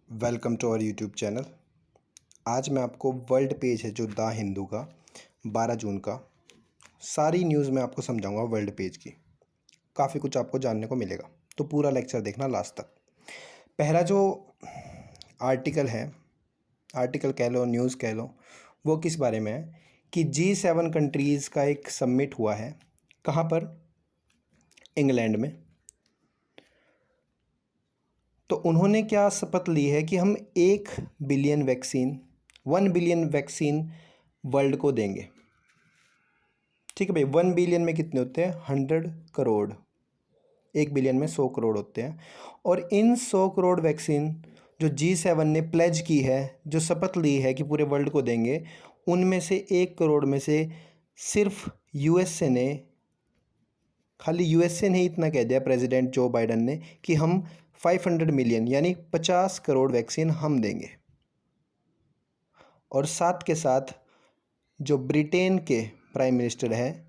Welcome to our YouTube channel. आज मैं आपको वर्ल्ड पेज है जो द हिंदू का 12 जून का सारी न्यूज़ मैं आपको समझाऊंगा वर्ल्ड पेज की। काफ़ी कुछ आपको जानने को मिलेगा, तो पूरा लेक्चर देखना लास्ट तक। पहला जो आर्टिकल है, आर्टिकल कह लो, न्यूज़ कह लो, वो किस बारे में है कि G7 कंट्रीज़ का एक समिट हुआ है। कहाँ पर? इंग्लैंड में। तो उन्होंने क्या शपथ ली है कि हम 1 बिलियन वैक्सीन वर्ल्ड को देंगे। ठीक है भाई, 1 बिलियन में कितने होते हैं? 100 करोड़। 1 बिलियन में 100 करोड़ होते हैं। और इन 100 करोड़ वैक्सीन जो G7 ने प्लेज की है, जो शपथ ली है कि पूरे वर्ल्ड को देंगे, उनमें से 1 करोड़ में से सिर्फ यूएसए ने, खाली यूएसए ने ही इतना कह दिया प्रेसिडेंट जो बाइडन ने कि हम 500 मिलियन यानी 50 करोड़ वैक्सीन हम देंगे। और साथ के साथ जो ब्रिटेन के प्राइम मिनिस्टर है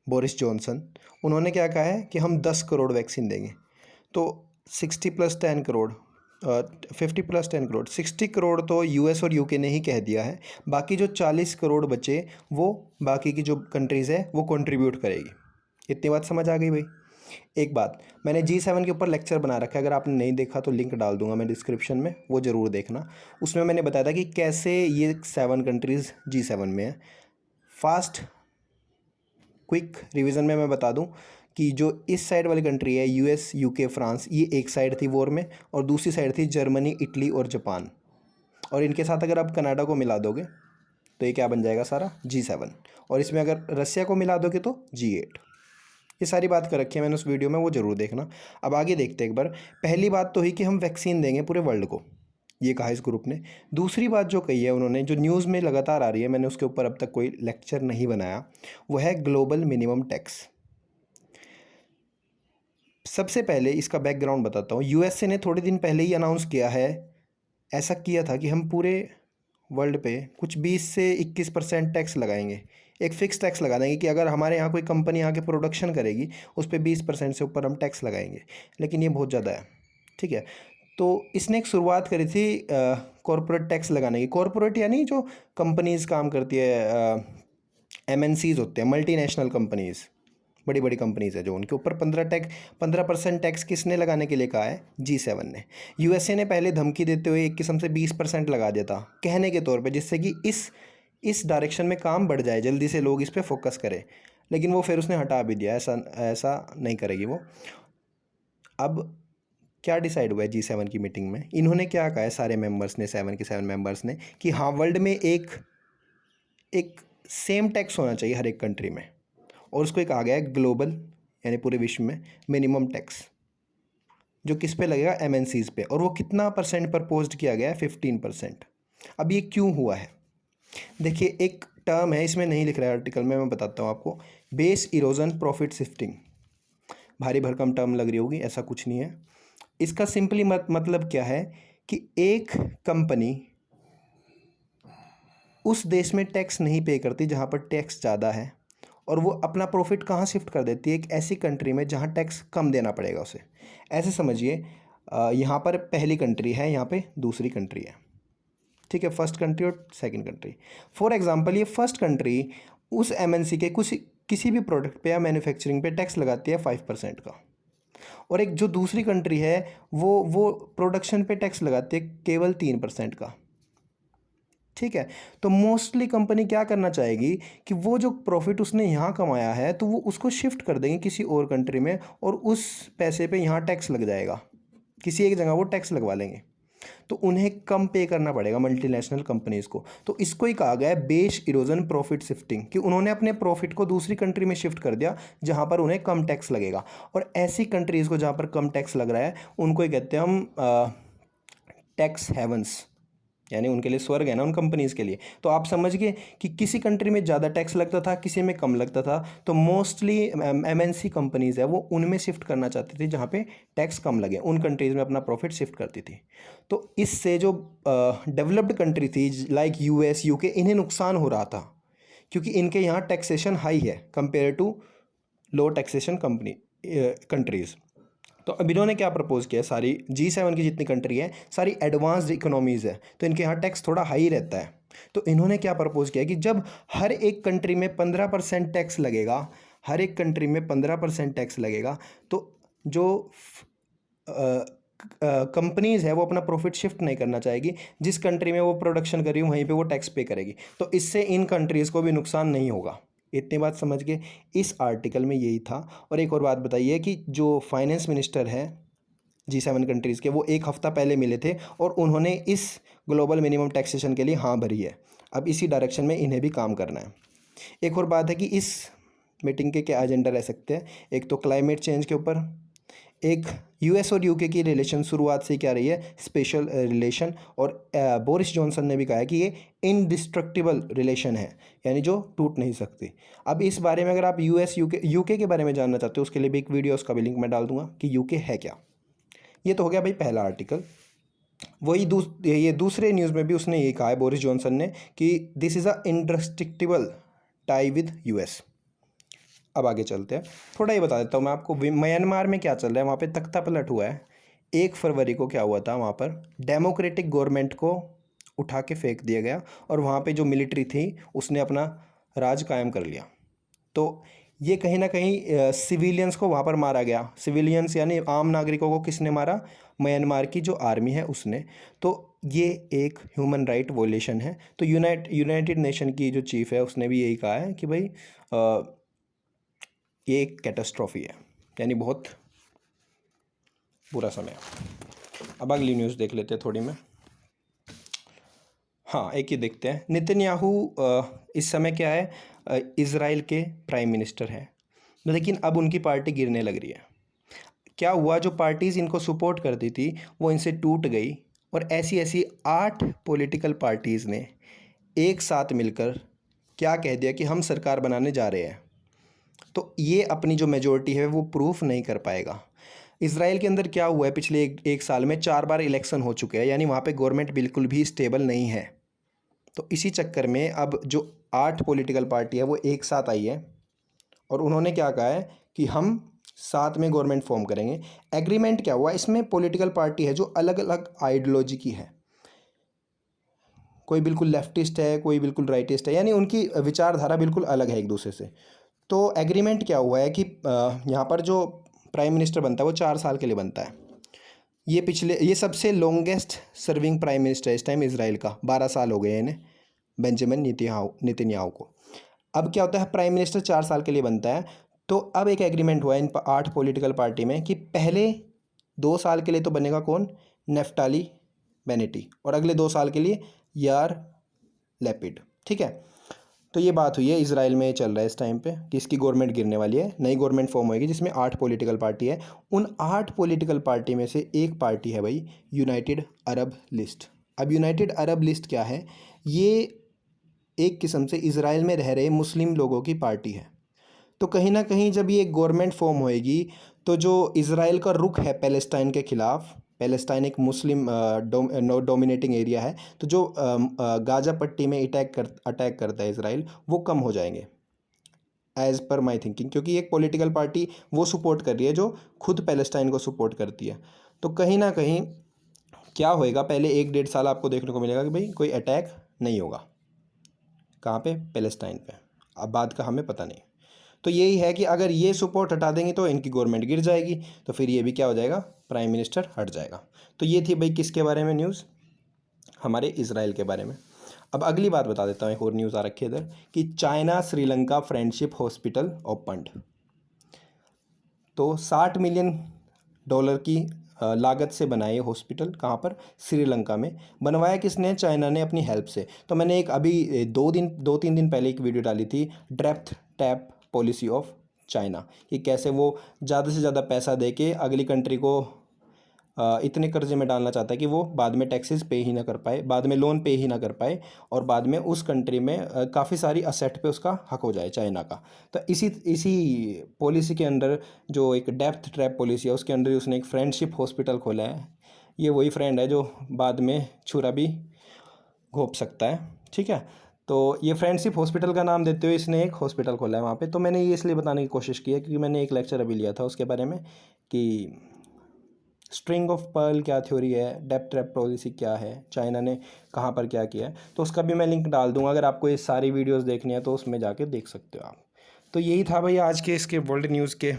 बोरिस जॉनसन, उन्होंने क्या कहा है कि हम 10 करोड़ वैक्सीन देंगे। तो 60 + 10 करोड़, 50 + 10 करोड़, 60 करोड़ तो यूएस और यूके ने ही कह दिया है। बाकी जो 40 करोड़ बचे वो बाकी की जो कंट्रीज़ है वो कंट्रीब्यूट करेगी। इतनी बात समझ आ गई भाई? एक बात, मैंने G7 के ऊपर लेक्चर बना रखा है, अगर आपने नहीं देखा तो लिंक डाल दूंगा मैं डिस्क्रिप्शन में, वो ज़रूर देखना। उसमें मैंने बताया था कि कैसे ये 7 कंट्रीज़ G7 में है। फास्ट क्विक रिवीजन में मैं बता दूं कि जो इस साइड वाली कंट्री है यूएस, यूके, फ्रांस, ये एक साइड थी वॉर में, और दूसरी साइड थी जर्मनी, इटली और जापान। और इनके साथ अगर आप कनाडा को मिला दोगे तो ये क्या बन जाएगा? सारा G7। और इसमें अगर रसिया को मिला दोगे तो G8। ये सारी बात कर रखी है मैंने उस वीडियो में, वो ज़रूर देखना। अब आगे देखते हैं एक बार। पहली बात तो ही कि हम वैक्सीन देंगे पूरे वर्ल्ड को, ये कहा इस ग्रुप ने। दूसरी बात जो कही है उन्होंने, जो न्यूज़ में लगातार आ रही है, मैंने उसके ऊपर अब तक कोई लेक्चर नहीं बनाया, वो है ग्लोबल मिनिमम टैक्स। सबसे पहले इसका बैकग्राउंड बताता हूँ। यूएसए ने थोड़े दिन पहले ही अनाउंस किया है, ऐसा किया था कि हम पूरे वर्ल्ड पे कुछ 20 से 21% टैक्स लगाएंगे। एक फ़िक्स टैक्स लगा देंगे कि अगर हमारे यहाँ कोई कंपनी आके प्रोडक्शन करेगी उस पर 20% से ऊपर हम टैक्स लगाएंगे। लेकिन ये बहुत ज़्यादा है, ठीक है। तो इसने एक शुरुआत करी थी कॉरपोरेट टैक्स लगाने की। कॉरपोरेट यानी जो कंपनीज़ काम करती है, एमएनसीज़ होते हैं, मल्टीनेशनल कंपनीज़, बड़ी बड़ी कंपनीज़ है, जो उनके ऊपर 15% टैक्स किसने लगाने के लिए कहा है? G7 ने। यूएसए ने पहले धमकी देते हुए एक किस्म से 20% लगा दिया था कहने के तौर पे, जिससे कि इस डायरेक्शन में काम बढ़ जाए, जल्दी से लोग इस पर फोकस करें। लेकिन वो फिर उसने हटा भी दिया, ऐसा ऐसा नहीं करेगी वो। अब क्या डिसाइड हुआ है G7 की मीटिंग में? इन्होंने क्या कहा है सारे मेंबर्स ने, 7 के 7 मेंबर्स ने, कि हाँ, वर्ल्ड में एक सेम टैक्स होना चाहिए हर एक कंट्री में। और उसको एक आ गया है ग्लोबल, यानी पूरे विश्व में मिनिमम टैक्स, जो किस पे लगेगा? एमएनसीज़ पे। और वो कितना परसेंट प्रपोज्ड किया गया है? 15%। अब ये क्यों हुआ है? देखिए, एक टर्म है, इसमें नहीं लिख रहा है आर्टिकल में, मैं बताता हूँ आपको। Base erosion profit shifting. भारी भरकम टर्म लग रही होगी, ऐसा कुछ नहीं है। इसका सिंपली मतलब क्या है कि एक कंपनी उस देश में टैक्स नहीं पे करती जहाँ पर टैक्स ज़्यादा है, और वो अपना प्रॉफिट कहाँ शिफ्ट कर देती है? एक ऐसी कंट्री में जहाँ टैक्स कम देना पड़ेगा उसे। ऐसे समझिए, यहाँ पर पहली कंट्री है, यहाँ पे दूसरी कंट्री है, ठीक है, फर्स्ट कंट्री और सेकंड कंट्री। फॉर एग्जांपल, ये फर्स्ट कंट्री उस एमएनसी के किसी भी प्रोडक्ट पे या मैन्युफैक्चरिंग पे टैक्स लगाती है 5% का, और एक जो दूसरी कंट्री है वो प्रोडक्शन पे टैक्स लगाती है केवल 3% का, ठीक है। तो मोस्टली कंपनी क्या करना चाहेगी कि वो जो प्रॉफिट उसने यहाँ कमाया है तो वो उसको शिफ्ट कर देंगे किसी और कंट्री में, और उस पैसे पे यहाँ टैक्स लग जाएगा, किसी एक जगह वो टैक्स लगवा लेंगे। तो उन्हें कम पे करना पड़ेगा मल्टीनेशनल कंपनीज़ को। तो इसको ही कहा गया है बेस इरोजन प्रॉफिट शिफ्टिंग, कि उन्होंने अपने प्रॉफिट को दूसरी कंट्री में शिफ्ट कर दिया जहाँ पर उन्हें कम टैक्स लगेगा। और ऐसी कंट्रीज़ को जहाँ पर कम टैक्स लग रहा है उनको ही कहते हैं हम टैक्स हेवंस, यानी उनके लिए स्वर्ग है ना उन कंपनीज़ के लिए। तो आप समझ गए कि किसी कंट्री में ज़्यादा टैक्स लगता था, किसी में कम लगता था। तो मोस्टली एमएनसी कंपनीज़ है वो उनमें शिफ्ट करना चाहती थी जहाँ पे टैक्स कम लगे, उन कंट्रीज़ में अपना प्रॉफिट शिफ्ट करती थी। तो इससे जो डेवलप्ड कंट्री थी लाइक यूएस, यूके, इन्हें नुकसान हो रहा था, क्योंकि इनके यहाँ टैक्सेशन हाई है compare to low taxation countries. तो अब इन्होंने क्या प्रपोज़ किया, सारी G7 की जितनी कंट्री है सारी एडवांस्ड इकोनॉमीज़ है, तो इनके यहाँ टैक्स थोड़ा हाई रहता है। तो इन्होंने क्या प्रपोज़ किया कि जब हर एक कंट्री में 15% टैक्स लगेगा, हर एक कंट्री में 15% टैक्स लगेगा, तो जो कंपनीज़ है वो अपना प्रॉफिट शिफ्ट नहीं करना चाहेगी, जिस कंट्री में वो प्रोडक्शन कर रही है वहीं पे वो टैक्स पे करेगी, तो इससे इन कंट्रीज़ को भी नुकसान नहीं होगा। इतनी बात समझ गए, इस आर्टिकल में यही था। और एक और बात बताइए कि जो फाइनेंस मिनिस्टर है G7 कंट्रीज़ के, वो एक हफ़्ता पहले मिले थे और उन्होंने इस ग्लोबल मिनिमम टैक्सेशन के लिए हाँ भरी है। अब इसी डायरेक्शन में इन्हें भी काम करना है। एक और बात है कि इस मीटिंग के क्या एजेंडा रह सकते हैं, एक तो क्लाइमेट चेंज के ऊपर, एक US और UK की रिलेशन शुरुआत से क्या रही है, स्पेशल रिलेशन, और बोरिस जॉनसन ने भी कहा है कि ये इनडिस्ट्रक्टिबल रिलेशन है, यानी जो टूट नहीं सकती। अब इस बारे में अगर आप US UK के बारे में जानना चाहते हो, उसके लिए भी एक वीडियो, उसका भी लिंक मैं डाल दूंगा कि UK है क्या। ये तो हो गया भाई पहला आर्टिकल। वही ये दूसरे न्यूज़ में भी उसने ये कहा है बोरिस जॉनसन ने कि this is a indestructible tie with US। अब आगे चलते हैं, थोड़ा ये बता देता हूँ मैं आपको म्यांमार में क्या चल रहा है। वहाँ पे तख्ता पलट हुआ है। 1 फरवरी को क्या हुआ था, वहाँ पर डेमोक्रेटिक गवर्नमेंट को उठा के फेंक दिया गया और वहाँ पे जो मिलिट्री थी उसने अपना राज कायम कर लिया। तो ये कहीं ना कहीं सिविलियंस को वहाँ पर मारा गया। सिविलियंस यानी आम नागरिकों को किसने मारा, म्यांमार की जो आर्मी है उसने। तो ये एक ह्यूमन राइट वोलेशन है। तो यूनाइटेड नेशन की जो चीफ है उसने भी यही कहा है कि भाई ये एक कैटास्ट्रॉफी है, यानी बहुत बुरा समय है। अब अगली न्यूज़ देख लेते हैं थोड़ी में। हाँ, एक ही देखते हैं। नेतन्याहू इस समय क्या है, इज़राइल के प्राइम मिनिस्टर हैं, लेकिन अब उनकी पार्टी गिरने लग रही है। क्या हुआ, जो पार्टीज़ इनको सपोर्ट करती थी वो इनसे टूट गई और ऐसी ऐसी 8 पॉलिटिकल पार्टीज़ ने एक साथ मिलकर क्या कह दिया कि हम सरकार बनाने जा रहे हैं। तो ये अपनी जो मेजोरिटी है वो प्रूफ नहीं कर पाएगा। इसराइल के अंदर क्या हुआ है, पिछले एक साल में 4 बार इलेक्शन हो चुके हैं, यानी वहाँ पे गवर्नमेंट बिल्कुल भी स्टेबल नहीं है। तो इसी चक्कर में अब जो 8 पॉलिटिकल पार्टी है वो एक साथ आई है और उन्होंने क्या कहा है कि हम साथ में गवर्नमेंट फॉर्म करेंगे। एग्रीमेंट क्या हुआ, इसमें पॉलिटिकल पार्टी है जो अलग अलग आइडियोलॉजी की है, कोई बिल्कुल लेफ्टिस्ट है, कोई बिल्कुल राइटिस्ट है, यानी उनकी विचारधारा बिल्कुल अलग है एक दूसरे से। तो एग्रीमेंट क्या हुआ है कि यहाँ पर जो प्राइम मिनिस्टर बनता है वो 4 साल के लिए बनता है। ये सबसे लॉन्गेस्ट सर्विंग प्राइम मिनिस्टर है इस टाइम इसराइल का, 12 साल हो गए इन्हें, बेंजामिन नेतन्याहू को। अब क्या होता है, प्राइम मिनिस्टर 4 साल के लिए बनता है। तो अब एक एग्रीमेंट हुआ है इन 8 पॉलिटिकल पार्टी में कि पहले 2 साल के लिए तो बनेगा कौन, नेफ्टाली बेनेटी, और अगले 2 साल के लिए यार लैपिड। ठीक है, तो ये बात हुई है, इजराइल में चल रहा है इस टाइम पे कि इसकी गवर्नमेंट गिरने वाली है, नई गवर्नमेंट फॉर्म होगी जिसमें 8 पॉलिटिकल पार्टी है। उन 8 पॉलिटिकल पार्टी में से एक पार्टी है भाई यूनाइटेड अरब लिस्ट। अब यूनाइटेड अरब लिस्ट क्या है, ये एक किस्म से इजराइल में रह रहे मुस्लिम लोगों की पार्टी है। तो कहीं ना कहीं जब ये गवर्नमेंट फॉर्म होएगी तो जो इजराइल का रुख है पैलेस्टाइन के ख़िलाफ़, पैलेस्टाइन एक मुस्लिम डोमिनेटिंग एरिया है, तो जो गाज़ा पट्टी में अटैक करता है इसराइल, वो कम हो जाएंगे एज़ पर माई थिंकिंग, क्योंकि एक पॉलिटिकल पार्टी वो सपोर्ट कर रही है जो खुद पैलेस्टाइन को सपोर्ट करती है। तो कहीं ना कहीं क्या होएगा, पहले 1-1.5 साल आपको देखने को मिलेगा कि भाई कोई अटैक नहीं होगा, कहाँ पे, पैलेस्टाइन पे। अब बात का हमें पता नहीं। तो यही है कि अगर ये सपोर्ट हटा देंगे तो इनकी गवर्नमेंट गिर जाएगी, तो फिर ये भी क्या हो जाएगा, प्राइम मिनिस्टर हट जाएगा। तो ये थी भाई किसके बारे में न्यूज़, हमारे इजराइल के बारे में। अब अगली बात बता देता हूँ, एक और न्यूज़ आ रखी है इधर कि China Sri Lanka friendship hospital opened. तो $60 मिलियन की लागत से बनाए ये हॉस्पिटल, कहाँ पर, श्रीलंका में। बनवाया किसने, चाइना ने अपनी हेल्प से। तो मैंने एक अभी 2-3 दिन पहले एक वीडियो डाली थी, depth tap policy of China, कि कैसे वो ज़्यादा से ज़्यादा पैसा दे के अगली कंट्री को इतने कर्जे में डालना चाहता है कि वो बाद में टैक्सेस पे ही ना कर पाए, बाद में लोन पे ही ना कर पाए, और बाद में उस कंट्री में काफ़ी सारी असेट पे उसका हक हो जाए चाइना का। तो इसी पॉलिसी के अंडर जो एक डेप्थ ट्रैप पॉलिसी है उसके अंडर उसने एक फ्रेंडशिप हॉस्पिटल खोला है। ये वही फ्रेंड है जो बाद में छुरा भी घोंप सकता है। ठीक है, तो ये फ्रेंडशिप हॉस्पिटल का नाम देते हुए इसने एक हॉस्पिटल खोला है वहाँ पे। तो मैंने ये इसलिए बताने की कोशिश की है क्योंकि मैंने एक लेक्चर अभी लिया था उसके बारे में कि स्ट्रिंग ऑफ पर्ल क्या थ्योरी है, डेप्थ ट्रैप पॉलिसी क्या है, चाइना ने कहाँ पर क्या किया है, तो उसका भी मैं लिंक डाल दूंगा। अगर आपको ये सारी वीडियोस देखनी है तो उसमें जाके देख सकते हो आप। तो यही था भाई आज के इसके वर्ल्ड न्यूज़ के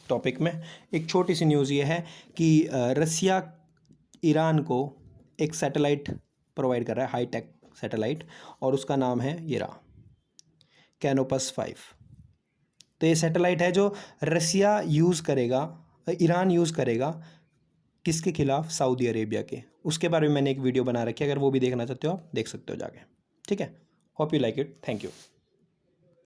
टॉपिक में। एक छोटी सी न्यूज़ ये है कि रसिया ईरान को एक सैटेलाइट प्रोवाइड कर रहा है, हाई टेक सैटेलाइट, और उसका नाम है ये रहा, कैनोपस 5। तो ये सैटेलाइट है जो रसिया यूज़ करेगा, ईरान यूज़ करेगा, किसके खिलाफ, सऊदी अरेबिया के। उसके बारे में मैंने एक वीडियो बना रखी है, अगर वो भी देखना चाहते हो आप देख सकते हो जाके। ठीक है, hope you like it, thank you.